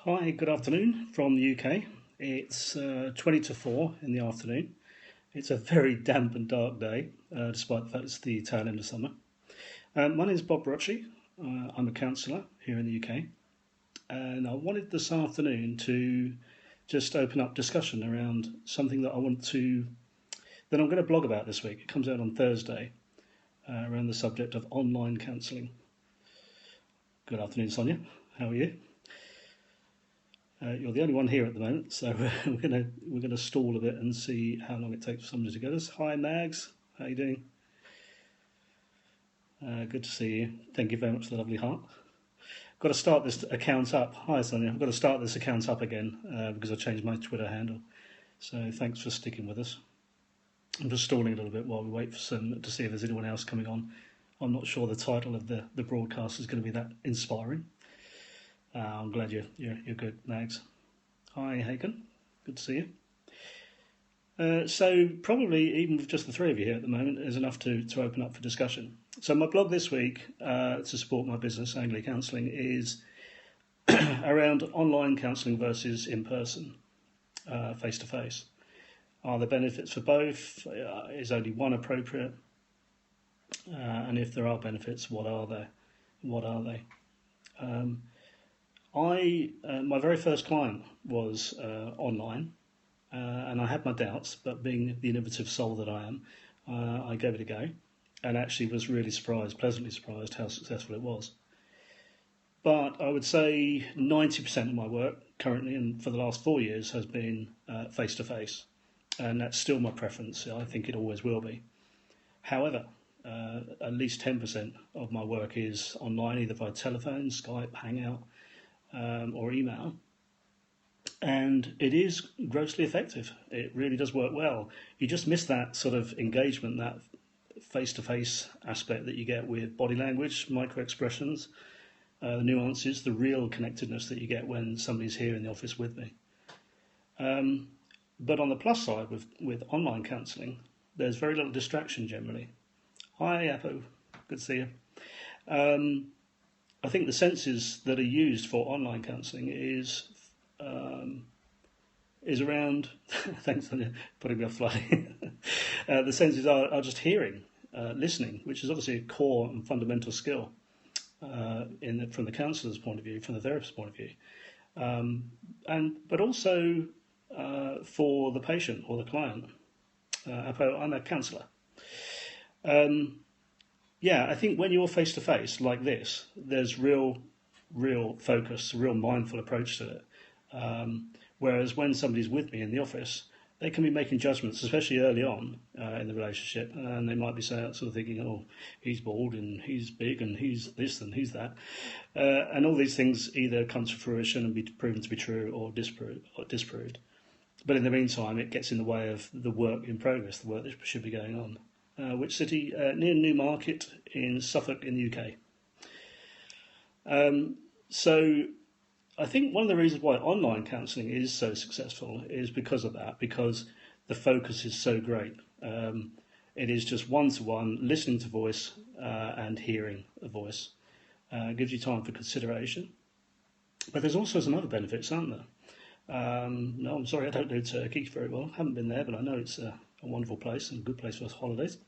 Hi, good afternoon from the UK. It's 20 to 4 in the afternoon. It's a very damp and dark day, despite the fact it's the tail end of summer. My name is Bob Brotchie. I'm a counsellor here in the UK, and I wanted this afternoon to just open up discussion around something that that I'm going to blog about this week. It comes out on Thursday, around the subject of online counselling. Good afternoon, Sonia. How are you? You're the only one here at the moment, so we're gonna stall a bit and see how long it takes for somebody to get us. Hi, Mags. How you doing? Good to see you. Thank you very much for the lovely heart. Got to start this account up. Hi, Sonia. I've got to start this account up again because I changed my Twitter handle. So thanks for sticking with us. I'm just stalling a little bit while we wait for to see if there's anyone else coming on. I'm not sure the title of the broadcast is going to be that inspiring. I'm glad you're good, Mags. Hi, Haken. Good to see you. So probably even with just the three of you here at the moment is enough to open up for discussion. So my blog this week to support my business, Anglia Counselling, is around online counselling versus in-person, face-to-face. Are there benefits for both? Is only one appropriate? And if there are benefits, what are they? My very first client was online, and I had my doubts, but being the innovative soul that I am, I gave it a go, and actually was really pleasantly surprised how successful it was. But I would say 90% of my work currently, and for the last 4 years, has been face-to-face, and that's still my preference. I think it always will be. However, at least 10% of my work is online, either via telephone, Skype, Hangout, or email, and it is grossly effective. It really does work well. You just miss that sort of engagement, that face-to-face aspect that you get with body language, micro-expressions, the nuances, the real connectedness that you get when somebody's here in the office with me. But on the plus side, with online counselling, there's very little distraction generally. Hi, Apo. Good to see you. I think the senses that are used for online counselling is around. Thanks for putting me off flying. The senses are just hearing, listening, which is obviously a core and fundamental skill from the counsellor's point of view, from the therapist's point of view, but also for the patient or the client. I'm a counsellor. Yeah, I think when you're face to face like this, there's real focus, a real mindful approach to it. Whereas when somebody's with me in the office, they can be making judgments, especially early on in the relationship, and they might be sort of thinking, "Oh, he's bald and he's big and he's this and he's that," and all these things either come to fruition and be proven to be true or disproved. But in the meantime, it gets in the way of the work in progress, the work that should be going on. Which city? Near Newmarket in Suffolk in the UK. So I think one of the reasons why online counselling is so successful is because of that, because the focus is so great. It is just one-to-one, listening to voice and hearing a voice. It gives you time for consideration. But there's also some other benefits, aren't there? No, I'm sorry, I don't know Turkey very well. I haven't been there, but I know it's a wonderful place and a good place for holidays.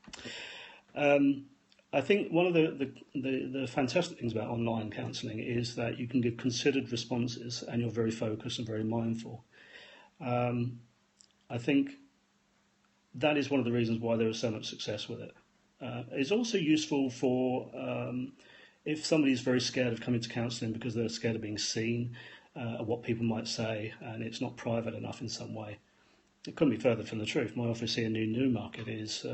I think one of the fantastic things about online counselling is that you can give considered responses and you're very focused and very mindful. I think that is one of the reasons why there is so much success with it. It's also useful for if somebody's very scared of coming to counselling because they're scared of being seen, what people might say, and it's not private enough in some way. It couldn't be further from the truth. My office here in Newmarket is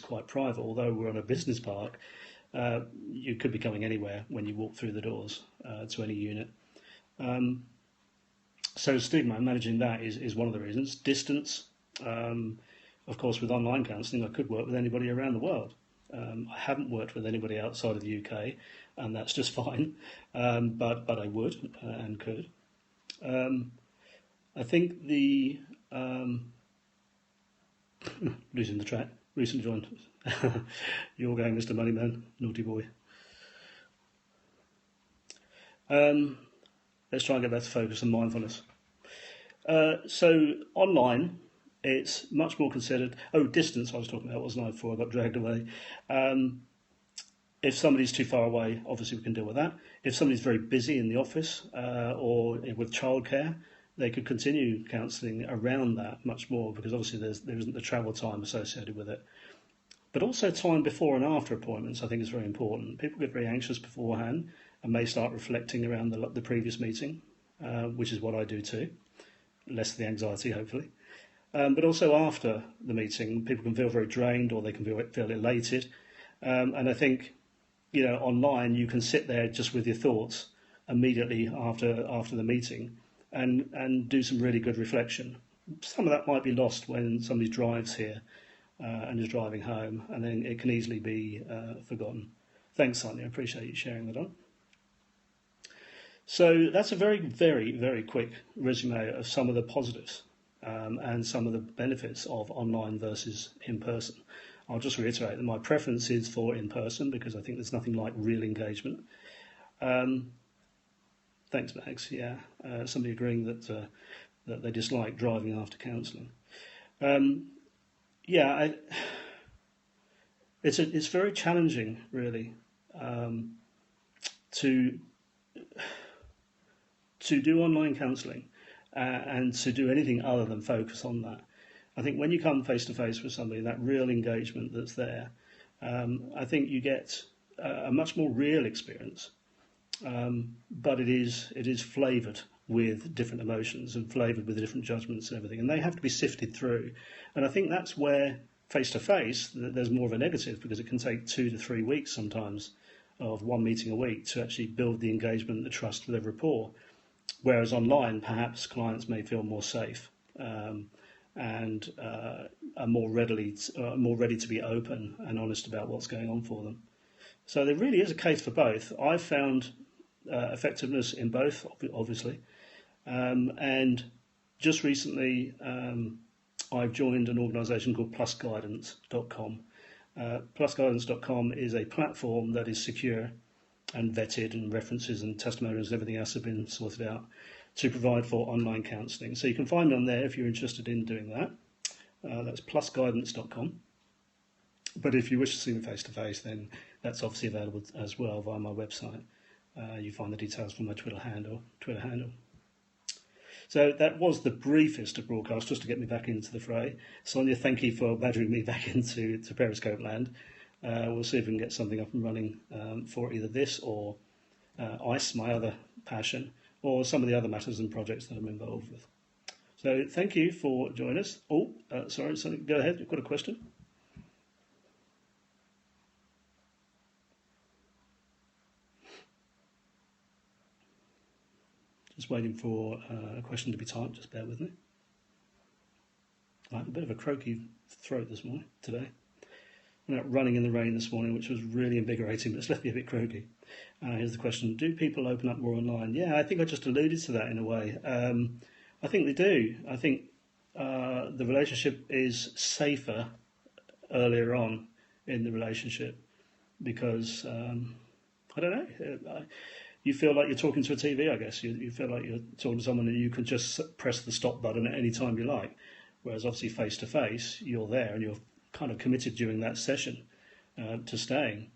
quite private. Although we're on a business park, you could be coming anywhere when you walk through the doors to any unit. So stigma, managing that is one of the reasons. Distance. Of course, with online counselling, I could work with anybody around the world. I haven't worked with anybody outside of the UK, and that's just fine. But I would and could. I think the losing the track. Recently joined. You're going, Mr. Moneyman, naughty boy. let's try and get back to focus and mindfulness. So online, it's much more considered. Oh, distance I was talking about, wasn't I, before I got dragged away. If somebody's too far away, obviously we can deal with that. If somebody's very busy in the office or with childcare, they could continue counselling around that much more, because obviously there isn't the travel time associated with it. But also time before and after appointments, I think, is very important. People get very anxious beforehand and may start reflecting around the previous meeting, which is what I do too. Less of the anxiety, hopefully. But also after the meeting, people can feel very drained, or they can feel elated. And I think, online you can sit there just with your thoughts immediately after the meeting and do some really good reflection. Some of that might be lost when somebody drives here and is driving home, and then it can easily be forgotten. Thanks, Sonia. I appreciate you sharing that on. So that's a very, very, very quick resume of some of the positives and some of the benefits of online versus in person. I'll just reiterate that my preference is for in person, because I think there's nothing like real engagement. Thanks, Max. Yeah, somebody agreeing that they dislike driving after counselling. It's very challenging, really, to do online counselling and to do anything other than focus on that. I think when you come face to face with somebody, that real engagement that's there, I think you get a much more real experience. But it is flavoured with different emotions and flavoured with different judgments and everything, and they have to be sifted through. And I think that's where face to face there's more of a negative, because it can take 2 to 3 weeks sometimes of one meeting a week to actually build the engagement, the trust, the rapport. Whereas online, perhaps clients may feel more safe and are more ready to be open and honest about what's going on for them. So there really is a case for both. I've found effectiveness in both, obviously, and just recently I've joined an organisation called plusguidance.com. Plusguidance.com is a platform that is secure and vetted, and references and testimonials and everything else have been sorted out to provide for online counselling. So you can find me on there if you're interested in doing that. That's plusguidance.com. But if you wish to see me face to face, then that's obviously available as well via my website. You find the details from my Twitter handle. So that was the briefest of broadcasts, just to get me back into the fray. Sonia, thank you for badgering me back into Periscope land. We'll see if we can get something up and running for either this or ICE, my other passion, or some of the other matters and projects that I'm involved with. So thank you for joining us. Sorry, Sonia, go ahead. You've got a question? Just waiting for a question to be typed. Just bear with me. I have a bit of a croaky throat today. I went out running in the rain this morning, which was really invigorating, but it's left me a bit croaky. Here's the question: do people open up more online? Yeah, I think I just alluded to that in a way. I think they do. I think the relationship is safer earlier on in the relationship, because I don't know. You feel like you're talking to a TV, I guess. You feel like you're talking to someone and you can just press the stop button at any time you like. Whereas obviously face to face, you're there and you're kind of committed during that session to staying.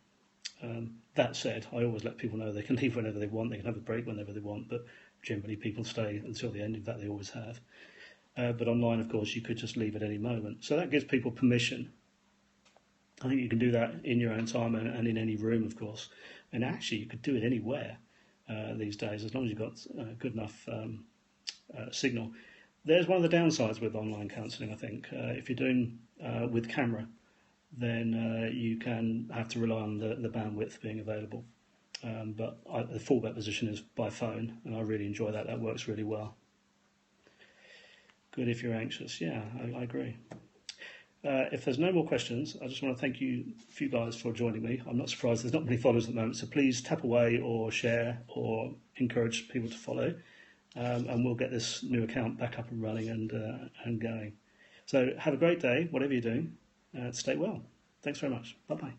That said, I always let people know they can leave whenever they want, they can have a break whenever they want, but generally people stay until the end. In fact, they always have. But online, of course, you could just leave at any moment. So that gives people permission. I think you can do that in your own time and in any room, of course. And actually, you could do it anywhere these days, as long as you've got good enough signal. There's one of the downsides with online counselling, I think. If you're doing with camera, then you can have to rely on the bandwidth being available. But the fallback position is by phone, and I really enjoy that. That works really well. Good if you're anxious. Yeah, I agree. If there's no more questions, I just want to thank you guys for joining me. I'm not surprised there's not many followers at the moment, so please tap away or share or encourage people to follow, and we'll get this new account back up and running and going. So have a great day, whatever you're doing. Stay well. Thanks very much. Bye-bye.